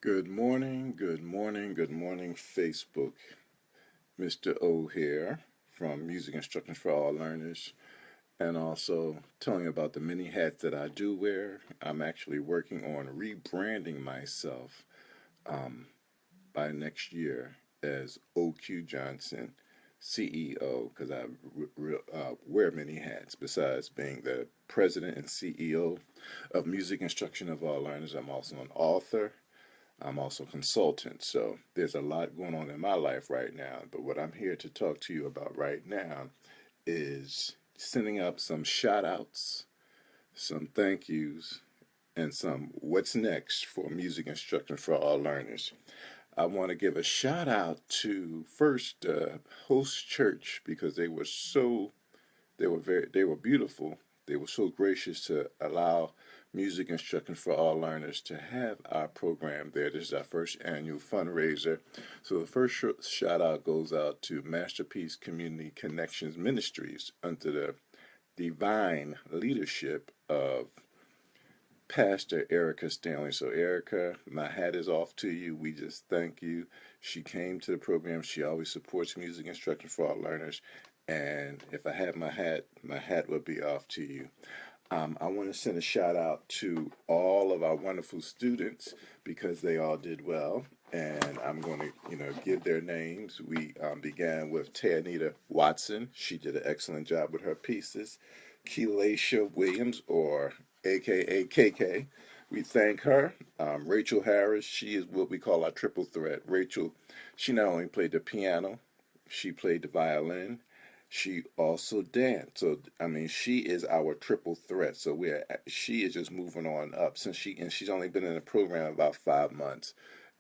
Good morning, good morning, good morning, Facebook. Mr. O here from Music Instructions for All Learners, and also telling you about the many hats that I do wear. I'm actually working on rebranding myself by next year as OQ Johnson, CEO, because I wear many hats. Besides being the president and CEO of Music Instruction of All Learners, I'm also an author. I'm also a consultant, so there's a lot going on in my life right now. But what I'm here to talk to you about right now is sending up some shout outs, some thank yous, and some what's next for music instruction for all learners. I want to give a shout out to first Host Church because they were beautiful. They were so gracious to allow music instruction for all learners to have our program there. This is our first annual fundraiser. So the first shout out goes out to Masterpiece Community Connections Ministries under the divine leadership of Pastor Erica Stanley. So Erica, my hat is off to you. We just thank you. She came to the program. She always supports music instruction for all learners. And if I had my hat would be off to you. I want to send a shout out to all of our wonderful students because they all did well. And I'm going to, give their names. We began with Tanita Watson. She did an excellent job with her pieces. Keelasha Williams, or AKA KK. We thank her. Rachel Harris, she is what we call our triple threat. Rachel, she not only played the piano, she played the violin, she also danced. So I mean, she is our triple threat. So she is just moving on up since she's only been in the program about 5 months,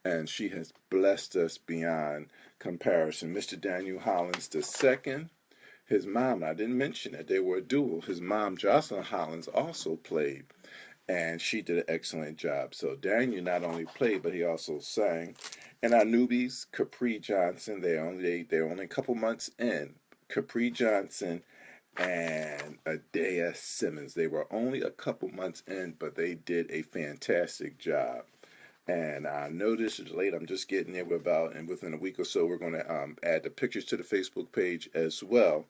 and she has blessed us beyond comparison. Mr. Daniel Hollins II, his mom, I didn't mention that they were a duo. His mom, Jocelyn Hollins, also played, and she did an excellent job. So Daniel not only played, but he also sang. And our newbies, Capri Johnson, they're only a couple months in. Capri Johnson and Adea Simmons. They were only a couple months in, but they did a fantastic job. And I know this is late. I'm just getting there and within a week or so, we're going to add the pictures to the Facebook page as well.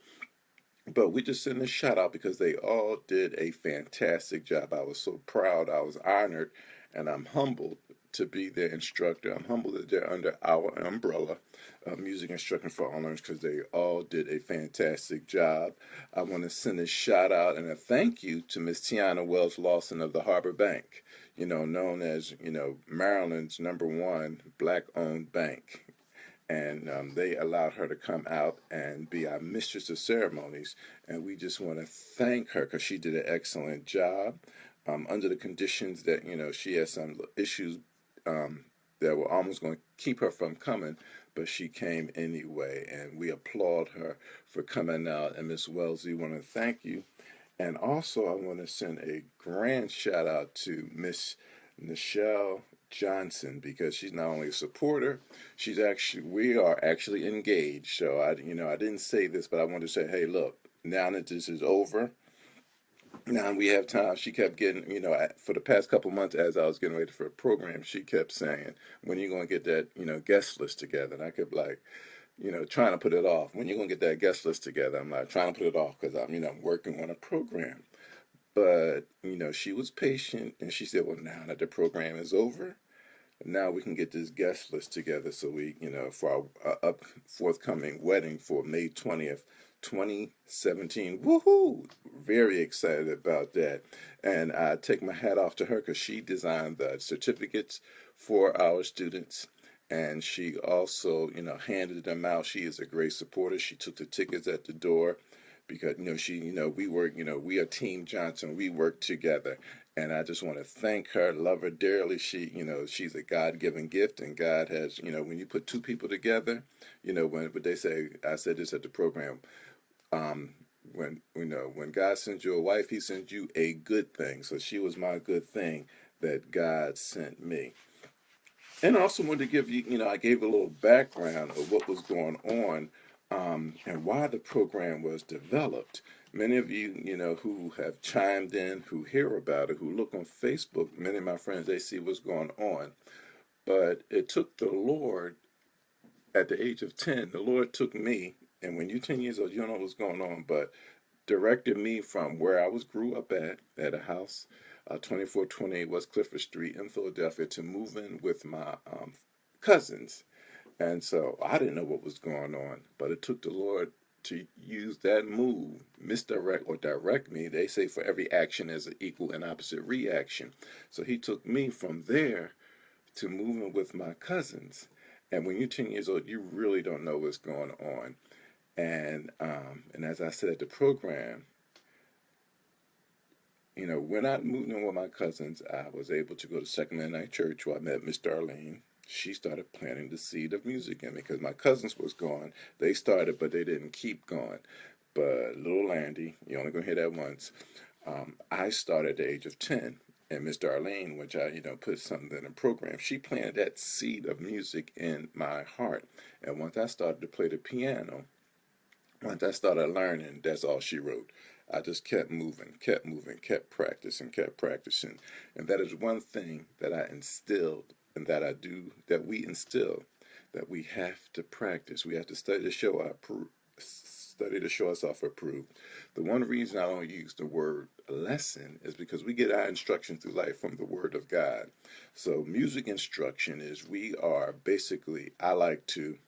But we just send a shout out because they all did a fantastic job. I was so proud. I was honored, and I'm humbled to be their instructor. I'm humbled that they're under our umbrella of music instruction for all learners because they all did a fantastic job. I want to send a shout out and a thank you to Miss Tiana Wells Lawson of the Harbor Bank, known as, Maryland's #1 black-owned bank. And they allowed her to come out and be our mistress of ceremonies. And we just want to thank her because she did an excellent job under the conditions that, she had some issues that were almost going to keep her from coming, but she came anyway. And we applaud her for coming out. And Miss Wells, we want to thank you. And also, I want to send a grand shout out to Miss Nichelle Johnson because she's not only a supporter, we are actually engaged. So I didn't say this, but I wanted to say, hey, look, now that this is over, now we have time. She kept getting, for the past couple months as I was getting ready for a program, she kept saying, when are you going to get that, guest list together? And I kept like, trying to put it off. When you going to get that guest list together? I'm like trying to put it off because I'm working on a program. But, she was patient and she said, well, now that the program is over, now we can get this guest list together so we, for our forthcoming wedding for May 20th, 2017. Woohoo! Very excited about that. And I take my hat off to her because she designed the certificates for our students. And she also, handed them out. She is a great supporter. She took the tickets at the door because, we are Team Johnson. We work together. And I just want to thank her, love her dearly. She's a God-given gift, and God has, when you put two people together, when they say, I said this at the program, when God sends you a wife, He sends you a good thing. So she was my good thing that God sent me. And I also wanted to give you, I gave a little background of what was going on and why the program was developed. Many of you, who have chimed in, who hear about it, who look on Facebook, many of my friends, they see what's going on. But it took the Lord at the age of 10, the Lord took me, and when you're 10 years old, you don't know what's going on, but directed me from where I was grew up at a house, 2428 West Clifford Street in Philadelphia, to moving with my cousins. And so I didn't know what was going on, but it took the Lord to use that move, misdirect or direct me. They say for every action is an equal and opposite reaction. So he took me from there to moving with my cousins. And when you're 10 years old, you really don't know what's going on. And as I said at the program, when I moved in with my cousins, I was able to go to Second Midnight Church where I met Miss Darlene. She started planting the seed of music in me because my cousins was gone. They started, but they didn't keep going. But little Landy, you only gonna hear that once. I started at the age of 10, and Miss Darlene, which I put something in the program, she planted that seed of music in my heart. And once I started to play the piano, once I started learning, that's all she wrote. I just kept moving, kept practicing. And that is one thing that I instilled and that I do, that we instill, that we have to practice. We have to study to show ourselves approved. The one reason I don't use the word lesson is because we get our instruction through life from the Word of God. So music instruction is we are basically, I like to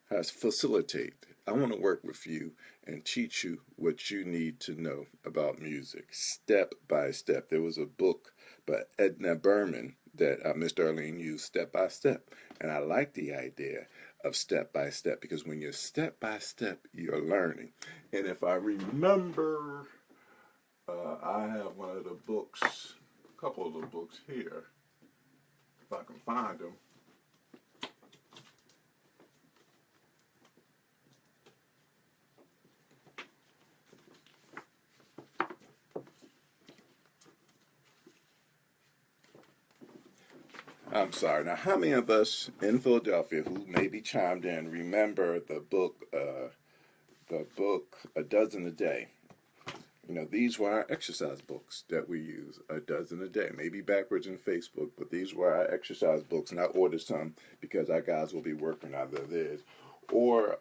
facilitate. I want to work with you and teach you what you need to know about music, step by step. There was a book by Edna Berman that Miss Darlene used, Step by Step. And I like the idea of step by step because when you're step by step, you're learning. And if I remember, I have one of the books, a couple of the books here, if I can find them. I'm sorry. Now, how many of us in Philadelphia who maybe chimed in remember the book A Dozen a Day? These were our exercise books that we use, A Dozen a Day. Maybe backwards in Facebook, but these were our exercise books, and I ordered some because our guys will be working either theirs. Or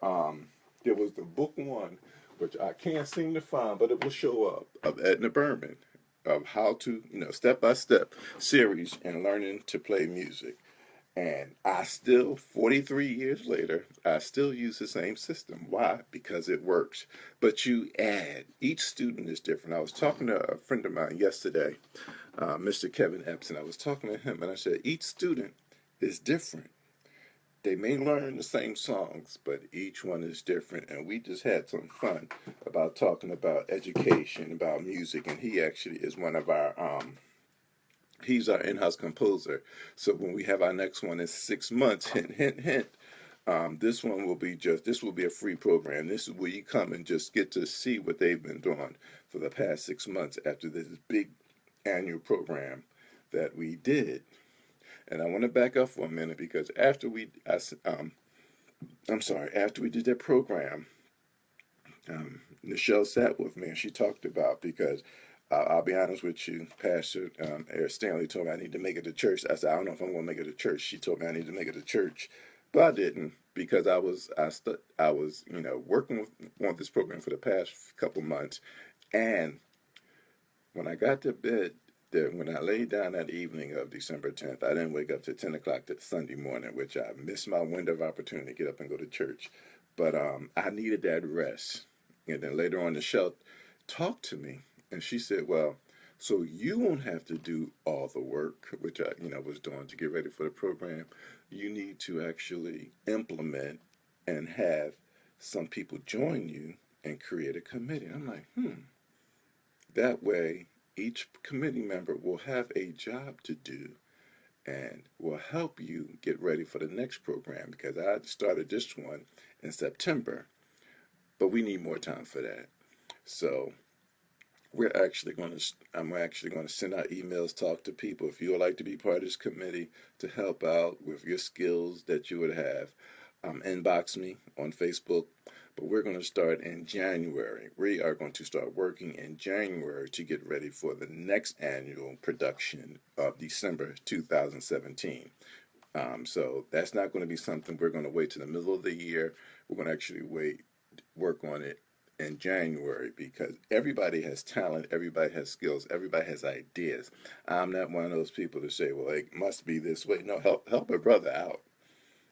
there was the book one, which I can't seem to find, but it will show up, of Edna Berman, of how to, step by step series in learning to play music. And I still, 43 years later, I still use the same system. Why? Because it works. But you add, each student is different. I was talking to a friend of mine yesterday, Mr. Kevin Epson. I was talking to him and I said, each student is different. They may learn the same songs, but each one is different. And we just had some fun about talking about education, about music. And he actually is one of our he's our in-house composer. So when we have our next one in 6 months, hint, hint, hint, this will be a free program. This is where you come and just get to see what they've been doing for the past 6 months after this big annual program that we did. And I want to back up for a minute because after we did that program, Nichelle sat with me and she talked about because I'll be honest with you, Pastor Eric Stanley told me I need to make it to church. I said I don't know if I'm going to make it to church. She told me I need to make it to church, but I didn't because I was working on this program for the past couple months, and when I got to bed. When I laid down that evening of December 10th, I didn't wake up till 10 o'clock that Sunday morning, which I missed my window of opportunity to get up and go to church. But I needed that rest. And then later on, the Michelle talked to me, and she said, "Well, so you won't have to do all the work, which I, was doing to get ready for the program. You need to actually implement and have some people join you and create a committee." I'm like, That way, each committee member will have a job to do and will help you get ready for the next program because I started this one in September, but we need more time for that. So I'm actually going to send out emails, talk to people. If you would like to be part of this committee to help out with your skills that you would have, inbox me on Facebook. But we're going to start in January. We are going to start working in January to get ready for the next annual production of December 2017. So that's not going to be something we're going to wait to the middle of the year. We're going to actually work on it in January because everybody has talent, everybody has skills, everybody has ideas. I'm not one of those people to say, well, it must be this way. No, help a brother out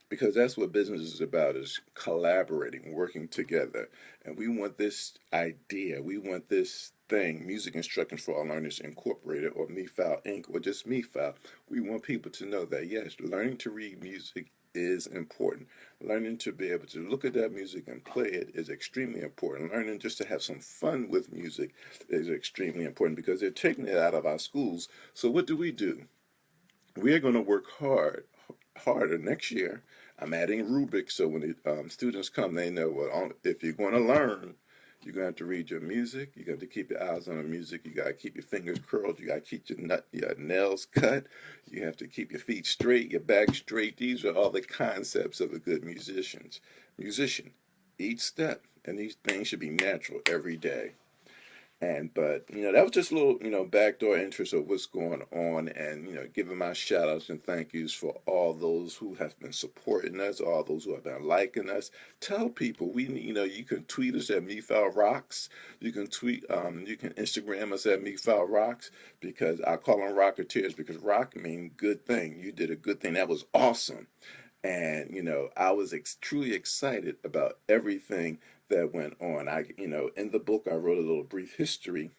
because that's what business is about, is collaborating, working together. And we want this idea, we want this thing, Music Instructions for All Learners Incorporated, or MIFAL Inc., or just MIFAL. We want people to know that yes, learning to read music is important. Learning to be able to look at that music and play it is extremely important. Learning just to have some fun with music is extremely important because they're taking it out of our schools. So what do? We are going to work harder next year. I'm adding rubrics so when the students come, they know, well, if you're going to learn, you're going to have to read your music. You got to keep your eyes on the music. You got to keep your fingers curled. You got to keep your nails cut. You have to keep your feet straight, your back straight. These are all the concepts of a good musician. Each step, and these things should be natural every day. But that was just a little backdoor interest of what's going on, and giving my shout outs and thank yous for all those who have been supporting us, all those who have been liking us. Tell people you can tweet us at MIFAL Rocks. You can Instagram us at MIFAL Rocks, because I call them Rocketeers because rock means good thing. You did a good thing. That was awesome. And I was truly excited about everything that went on. In the book, I wrote a little brief history.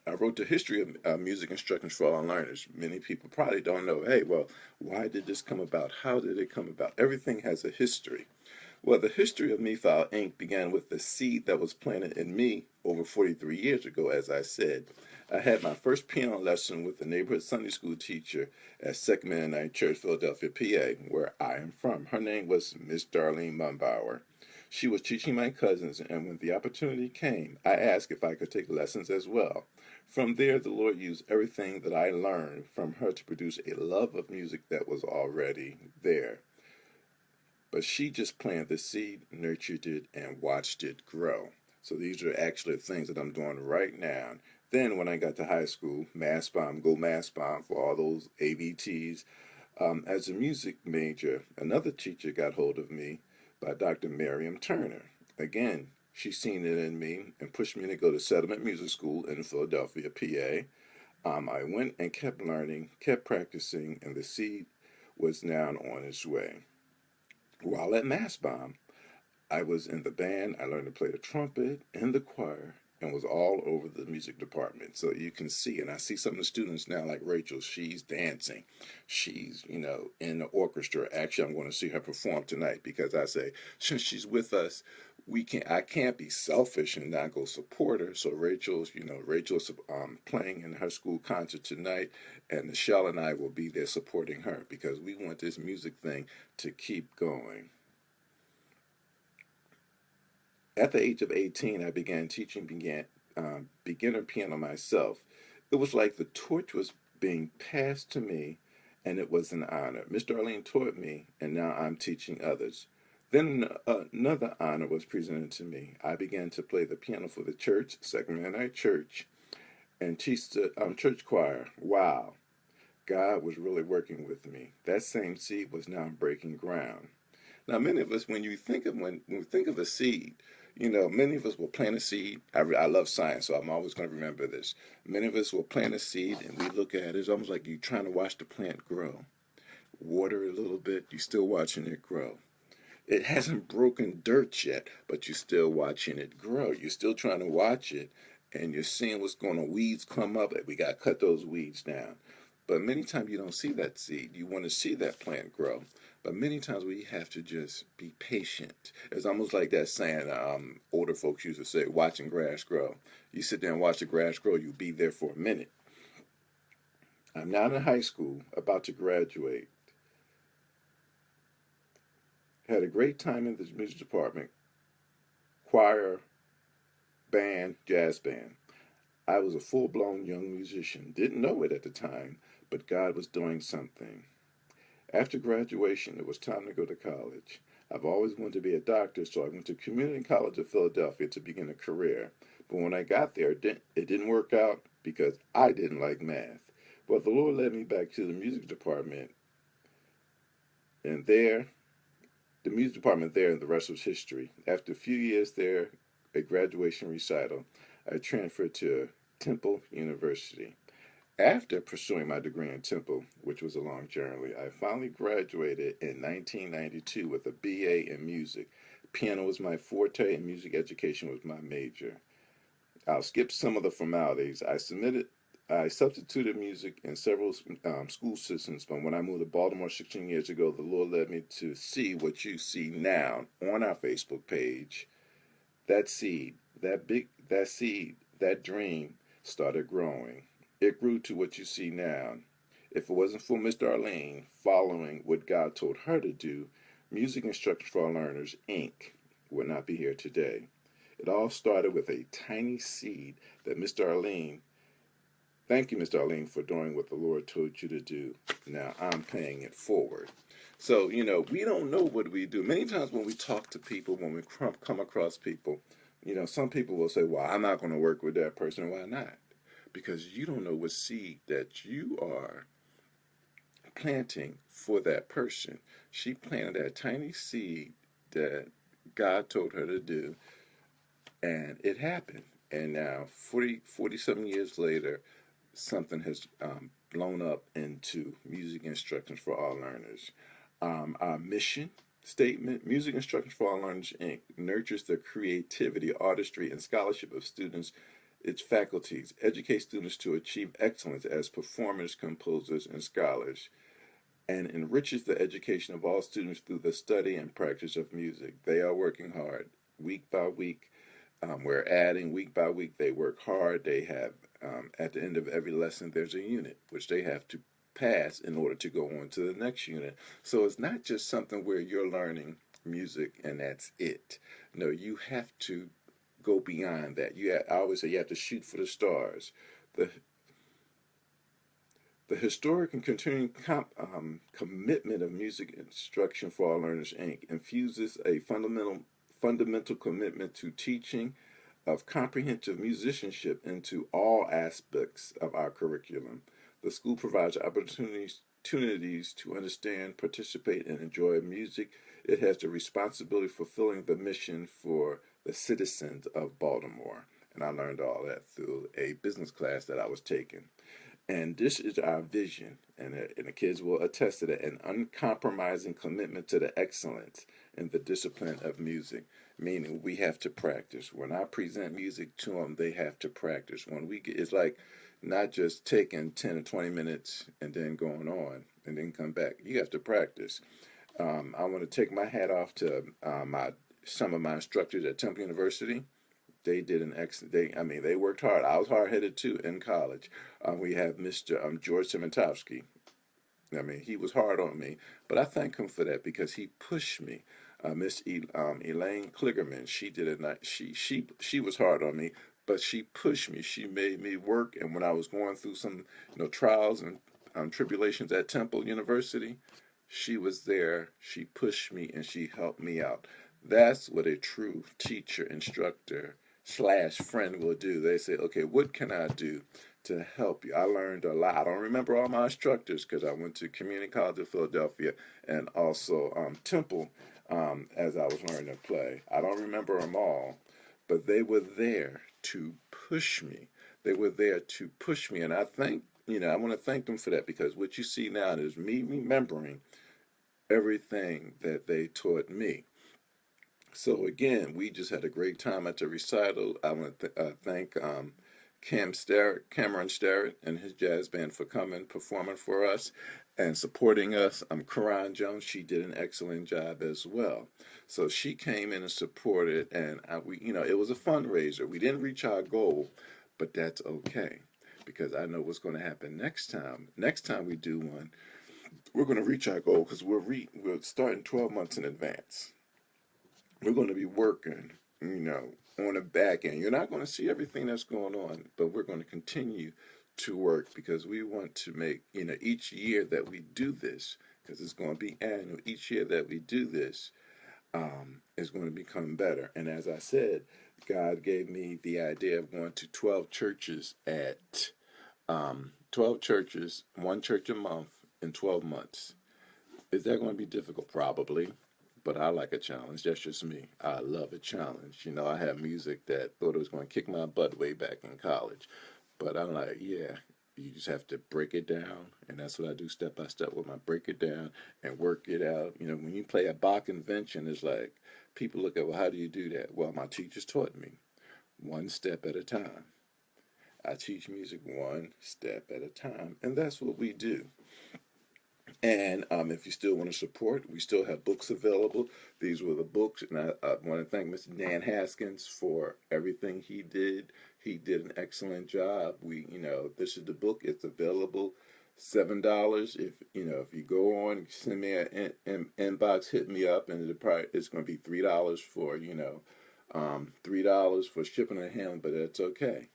I wrote the history of music instructions for all learners. Many people probably don't know, hey, well, why did this come about? How did it come about? Everything has a history. Well, the history of MIFAL Inc. began with the seed that was planted in me over 43 years ago, as I said. I had my first piano lesson with a neighborhood Sunday school teacher at Second Mennonite Church, Philadelphia, PA, where I am from. Her name was Miss Darlene Mumbauer. She was teaching my cousins, and when the opportunity came, I asked if I could take lessons as well. From there, the Lord used everything that I learned from her to produce a love of music that was already there. But she just planted the seed, nurtured it, and watched it grow. So these are actually things that I'm doing right now. Then when I got to high school, Mass Bomb, go Mass Bomb for all those AVTs. As a music major, another teacher got hold of me by Dr. Miriam Turner. Again, she seen it in me and pushed me to go to Settlement Music School in Philadelphia, PA. I went and kept learning, kept practicing, and the seed was now on its way. While at Mass Bomb, I was in the band. I learned to play the trumpet and the choir and was all over the music department. So you can see, and I see some of the students now, like Rachel, she's dancing. She's, in the orchestra. Actually, I'm going to see her perform tonight because I say, since she's with us, I can't be selfish and not go support her. So Rachel's playing in her school concert tonight, and Michelle and I will be there supporting her because we want this music thing to keep going. At the age of 18, I began teaching beginner piano myself. It was like the torch was being passed to me, and it was an honor. Miss Darlene taught me, and now I'm teaching others. Then another honor was presented to me. I began to play the piano for the church, Second Mennonite Church, and teach the church choir. Wow, God was really working with me. That same seed was now breaking ground. Now, many of us, when we think of a seed, many of us will plant a seed. I love science, so I'm always going to remember this. Many of us will plant a seed, and we look at it. It's almost like you're trying to watch the plant grow. Water a little bit, you're still watching it grow. It hasn't broken dirt yet, but you're still watching it grow. You're still trying to watch it, and you're seeing what's going on. Weeds come up, and we got to cut those weeds down. But many times you don't see that seed. You want to see that plant grow. But many times we have to just be patient. It's almost like that saying older folks used to say, watching grass grow. You sit there and watch the grass grow, you'll be there for a minute. I'm now in high school, about to graduate. Had a great time in the music department, choir, band, jazz band. I was a full-blown young musician. Didn't know it at the time, but God was doing something. After graduation, it was time to go to college. I've always wanted to be a doctor, so I went to Community College of Philadelphia to begin a career. But when I got there, it didn't work out because I didn't like math. But the Lord led me back to the music department And there, the music department there, and the rest was history. After a few years there, a graduation recital, I transferred to Temple University. After pursuing my degree in Temple, which was a long journey, I finally graduated in 1992 with a BA in music. Piano was my forte, and music education was my major. I'll skip some of the formalities. I substituted music in several school systems, but when I moved to Baltimore 16 years ago, the Lord led me to see what you see now on our Facebook page. That seed, that seed, that dream started growing. It grew to what you see now. If it wasn't for Miss Darlene following what God told her to do, Music Instruction for Our Learners, Inc. would not be here today. It all started with a tiny seed that Miss Darlene, thank you, Miss Darlene, for doing what the Lord told you to do. Now I'm paying it forward. So, we don't know what we do. Many times when we talk to people, when we come across people, some people will say, well, I'm not going to work with that person. Why not? Because you don't know what seed that you are planting for that person. She planted that tiny seed that God told her to do, and it happened. And now, 47 years later, something has blown up into Music Instructions for All Learners. Our mission statement: Music Instructions for All Learners, Inc. nurtures the creativity, artistry, and scholarship of students, its faculties, educate students to achieve excellence as performers, composers, and scholars, and enriches the education of all students through the study and practice of music. They are working hard week by week. We're adding week by week. They work hard. They have, at the end of every lesson, there's a unit which they have to pass in order to go on to the next unit. So it's not just something where you're learning music and that's it. No, you have to go beyond that. I always say you have to shoot for the stars. The the historic and continuing commitment of Music Instruction for All Learners, Inc. infuses a fundamental commitment to teaching of comprehensive musicianship into all aspects of our curriculum. The school provides opportunities to understand, participate, and enjoy music. It has the responsibility of fulfilling the mission for the citizens of Baltimore. And I learned all that through a business class that I was taking. And this is our vision, and the kids will attest to that: an uncompromising commitment to the excellence in the discipline of music, meaning we have to practice. When I present music to them, they have to practice. It's like not just taking 10 or 20 minutes and then going on and then come back. You have to practice. I want to take my hat off to some of my instructors at Temple University. They did an excellent. They worked hard. I was hard headed too in college. We have Mr. George Simontovsky. He was hard on me, but I thank him for that because he pushed me. Elaine Kligerman, she did it. She was hard on me, but she pushed me. She made me work. And when I was going through some trials and tribulations at Temple University, she was there. She pushed me and she helped me out. That's what a true teacher, instructor, slash friend will do. They say, okay, what can I do to help you? I learned a lot. I don't remember all my instructors because I went to Community College of Philadelphia and also Temple as I was learning to play. I don't remember them all, but they were there to push me. They were there to push me, and I want to thank them for that because what you see now is me remembering everything that they taught me. So again, we just had a great time at the recital. I want to thank Cameron Starrett and his jazz band for coming, performing for us, and supporting us. Karan Jones, she did an excellent job as well. So she came in and supported, and it was a fundraiser. We didn't reach our goal, but that's okay because I know what's going to happen next time. Next time we do one, we're going to reach our goal because we're starting 12 months in advance. We're going to be working, on the back end. You're not going to see everything that's going on, but we're going to continue to work because we want to make, each year that we do this, because it's going to be annual, each year that we do this is going to become better. And as I said, God gave me the idea of going to 12 churches 12 churches, one church a month in 12 months. Is that going to be difficult? Probably. But I like a challenge. That's just me. I love a challenge. You know, I have music that thought it was going to kick my butt way back in college. But I'm like, yeah, you just have to break it down. And that's what I do step by step with my break it down and work it out. You know, when you play a Bach invention, it's like people look at, well, how do you do that? Well, my teachers taught me one step at a time. I teach music one step at a time. And that's what we do. And if you still want to support, we still have books available. These were the books, and I want to thank Mr. Dan Haskins for everything he did. He did an excellent job. This is the book. It's available, $7. If you go on, send me an inbox, hit me up, and it's going to be $3 for $3 for shipping and handling, but that's okay.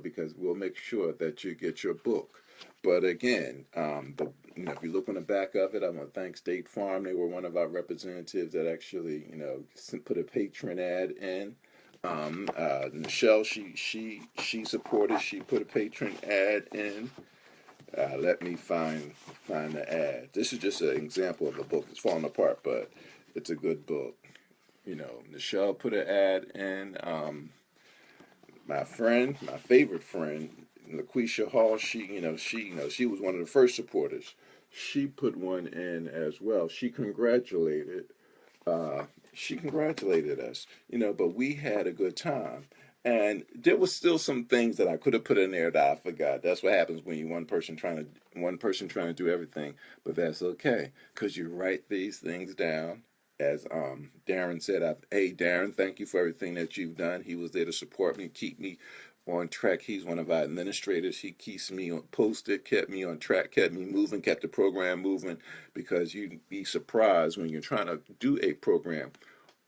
Because we'll make sure that you get your book. But again, if you look on the back of it, I want to thank State Farm. They were one of our representatives that actually, put a patron ad in. Michelle, she supported. She put a patron ad in. Let me find the ad. This is just an example of a book. It's falling apart, but it's a good book. Michelle put an ad in. My favorite friend, LaQuisha Hall, she was one of the first supporters. She put one in as well. Uh, she congratulated us, but we had a good time. And there was still some things that I could have put in there that I forgot. That's what happens when you one person trying to do everything, but that's okay because you write these things down. As Darren said, hey Darren, thank you for everything that you've done. He was there to support me, keep me on track. He's one of our administrators. He keeps me posted, kept me on track, kept me moving, kept the program moving. Because you'd be surprised when you're trying to do a program,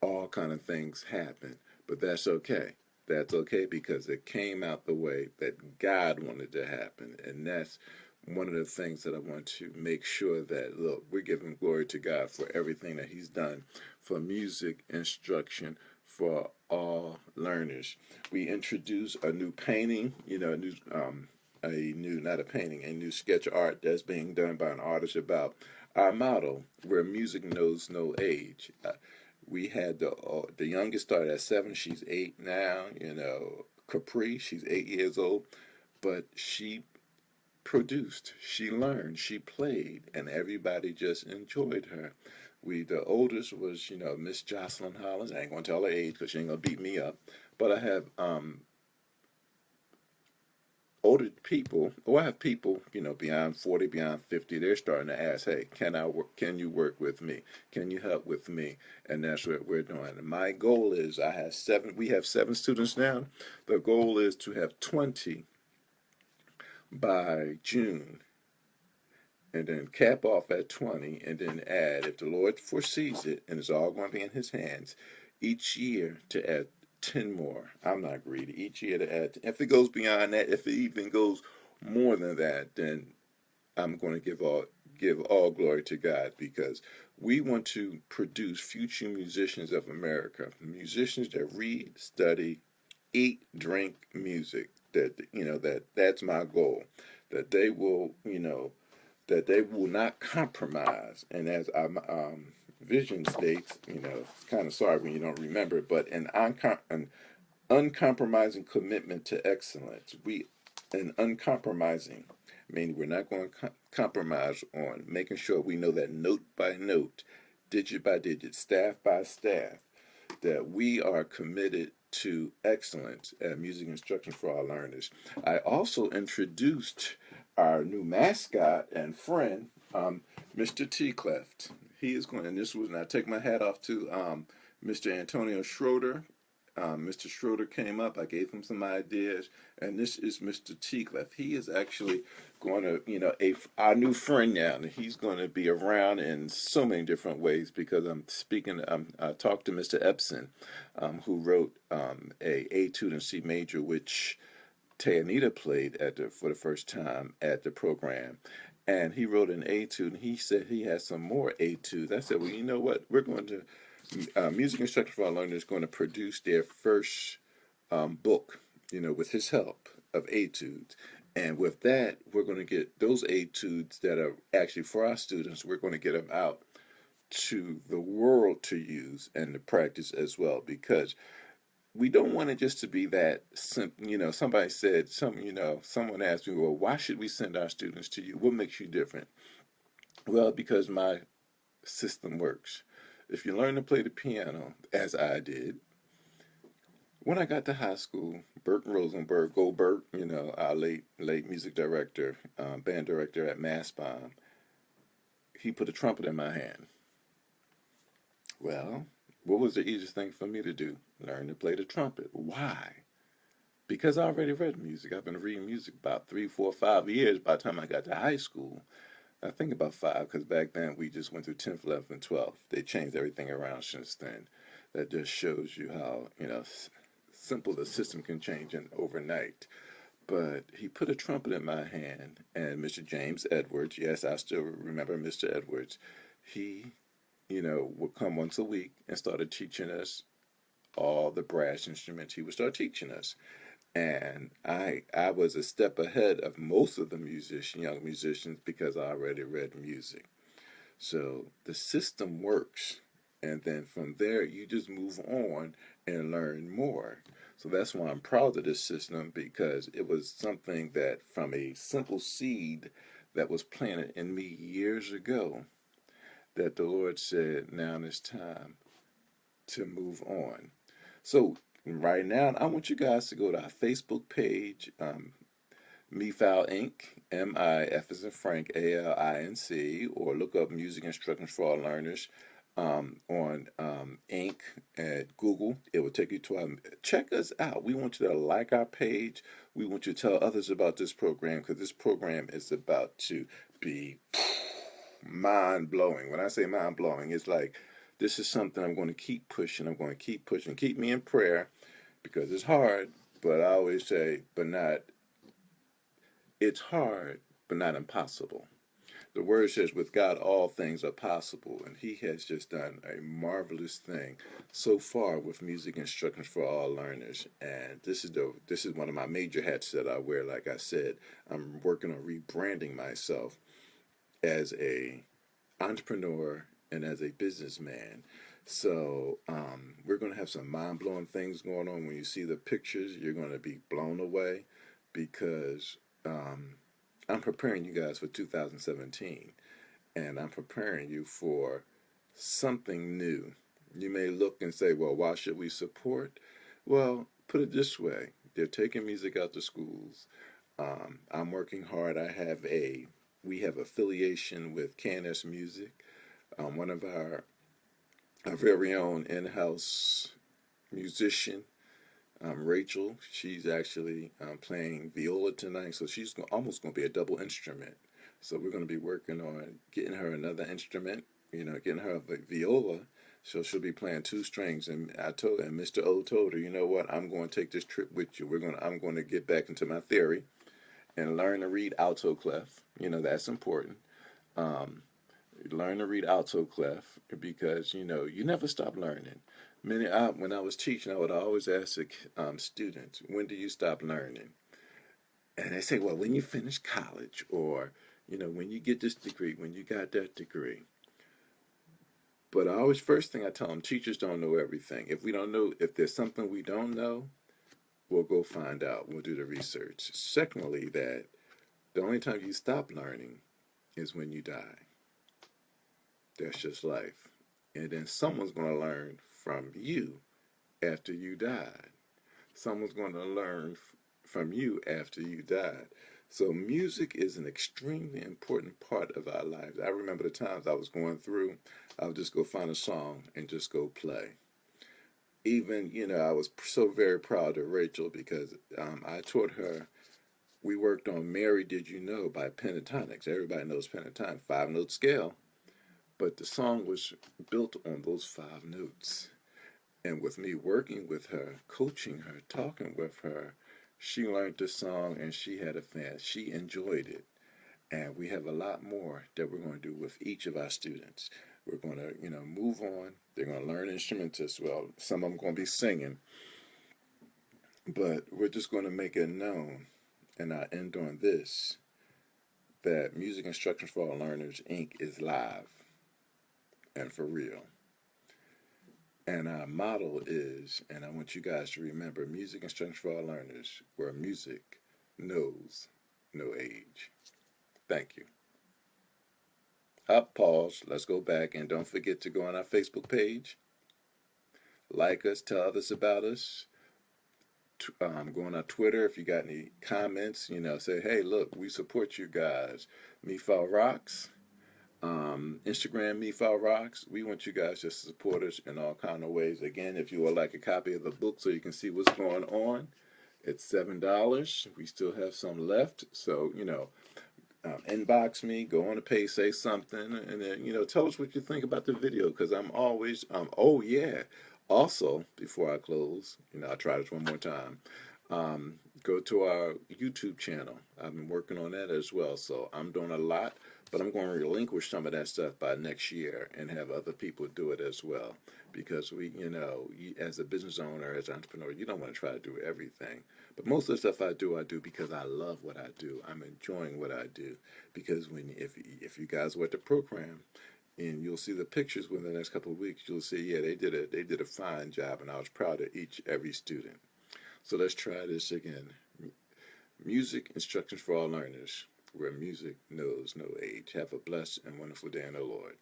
all kind of things happen. But that's okay. That's okay because it came out the way that God wanted to happen, and that's one of the things that I want to make sure that, look, we're giving glory to God for everything that He's done for music instruction for all learners. We introduced a new painting, not a painting, a new sketch art that's being done by an artist about our motto, where music knows no age. We had the youngest started at 7. She's 8 now. Capri, she's 8 years old, but she produced, she learned, she played, and everybody just enjoyed her. The oldest was, Miss Jocelyn Hollins. I ain't gonna tell her age because she ain't gonna beat me up. But I have older people, or I have people, beyond 40, beyond 50. They're starting to ask, hey, can I work? Can you work with me? Can you help with me? And that's what we're doing. And my goal is, I have 7. We have 7 students now. The goal is to have 20 by June, and then cap off at 20, and then add, if the Lord foresees it, and it's all going to be in His hands, each year to add 10 more. I'm not greedy. Each year to add, if it goes beyond that, if it even goes more than that, then I'm going to give all glory to God, because we want to produce future musicians of America, musicians that read, study, eat, drink music. That's my goal. That they will, that they will not compromise. And as our vision states, it's kind of sorry when you don't remember, but an uncompromising commitment to excellence. An uncompromising, meaning we're not going to compromise on making sure we know that note by note, digit by digit, staff by staff, that we are committed to excellence at music instruction for our learners. I also introduced our new mascot and friend, Mr. T. Cleft. He is going, and I take my hat off to Mr. Antonio Schroeder. Mr. Schroeder came up. I gave him some ideas, and this is Mr. T. Cleft. He is actually going to, our new friend now, and he's going to be around in so many different ways, because I talked to Mr. Epson, who wrote a etude in C major, which Teanita played for the first time at the program. And he wrote an etude, and he said he has some more etudes. I said, well, you know what? We're going to, Music Instruction for Our Learners is going to produce their first book, with his help, of etudes. And with that, we're going to get those etudes that are actually for our students, we're going to get them out to the world to use and to practice as well, because we don't want it just to be that simple. Somebody said, someone asked me, well, why should we send our students to you? What makes you different? Well, because my system works. If you learn to play the piano, as I did, when I got to high school, Burt Rosenberg, go Burt, our late music director, band director at Mascot, he put a trumpet in my hand. Well, what was the easiest thing for me to do? Learn to play the trumpet. Why? Because I already read music. I've been reading music about 3, 4, 5 years by the time I got to high school. I think about 5, because back then we just went through 10th, 11th, and 12th. They changed everything around since then. That just shows you how, simple the system can change in overnight. But he put a trumpet in my hand, and Mr. James Edwards, yes, I still remember Mr. Edwards, he, would come once a week and started teaching us all the brass instruments. He would start teaching us. And I was a step ahead of most of the young musicians, because I already read music. So the system works. And then from there, you just move on and learn more. So that's why I'm proud of this system, because it was something that from a simple seed that was planted in me years ago, that the Lord said, now it's time to move on. So right now, I want you guys to go to our Facebook page, MIFAL Inc., MIF as in Frank, ALINC, or look up Music Instructions for All Learners on Inc. at Google. It will take you to our. Check us out. We want you to like our page. We want you to tell others about this program, because this program is about to be mind blowing. When I say mind blowing, it's like this is something I'm going to keep pushing. I'm going to keep pushing. Keep me in prayer, because it's hard. But I always say, it's hard, but not impossible. The word says, with God, all things are possible. And he has just done a marvelous thing so far with Music Instructions for All Learners. And this is one of my major hats that I wear. Like I said, I'm working on rebranding myself as a entrepreneur and as a businessman. So we're going to have some mind-blowing things going on. When you see the pictures, you're going to be blown away, because I'm preparing you guys for 2017, and I'm preparing you for something new. You may look and say, well, why should we support? Well, put it this way. They're taking music out to schools. I'm working hard. We have affiliation with KNS Music. One of our very own in-house musician, Rachel. She's actually playing viola tonight, so she's almost going to be a double instrument. So we're going to be working on getting her another instrument, getting her a viola. So she'll be playing 2 strings. And Mr. O told her, you know what, I'm going to take this trip with you. I'm going to get back into my theory and learn to read alto clef. That's important. Um, Learn to read alto clef, because you never stop learning. When I was teaching, I would always ask students, when do you stop learning? And they say, well, when you finish college, or when you get this degree, when you got that degree. But first thing I tell them, teachers don't know everything. If there's something we don't know, we'll go find out. We'll do the research. Secondly, that the only time you stop learning is when you die. That's just life. And then someone's going to learn from you after you died. Someone's going to learn from you after you died. So music is an extremely important part of our lives. I remember the times I was going through, I would just go find a song and just go play. Even, I was so very proud of Rachel, because I taught her, we worked on Mary Did You Know by Pentatonics. Everybody knows pentatonic, 5-note scale. But the song was built on those 5 notes. And with me working with her, coaching her, talking with her, she learned the song and she had a fan. She enjoyed it. And we have a lot more that we're going to do with each of our students. We're going to, move on. They're going to learn instruments as well. Some of them going to be singing. But we're just going to make it known And I end on this, that Music Instructions for All Learners, Inc. is live and for real. And our motto is, and I want you guys to remember, Music Instructions for All Learners, where music knows no age. Thank you. Up, pause. Let's go back, and don't forget to go on our Facebook page, like us, tell others about us. Go on our Twitter if you got any comments. Say, hey, look, we support you guys. MIFAL rocks. Instagram MIFAL rocks. We want you guys just to support us in all kind of ways. Again, if you would like a copy of the book so you can see what's going on, it's $7. We still have some left, so inbox me, go on the page, say something, and then tell us what you think about the video, because I'm always oh yeah. Also, before I close, I'll try this one more time. Go to our YouTube channel. I've been working on that as well, so I'm doing a lot, but I'm going to relinquish some of that stuff by next year and have other people do it as well, because as a business owner, as an entrepreneur, you don't want to try to do everything. But most of the stuff I do because I love what I do. I'm enjoying what I do, because if you guys were at the program, and you'll see the pictures within the next couple of weeks, you'll see, yeah, they did a fine job, and I was proud of every student. So let's try this again. Music Instructions for All Learners, where music knows no age. Have a blessed and wonderful day in the Lord.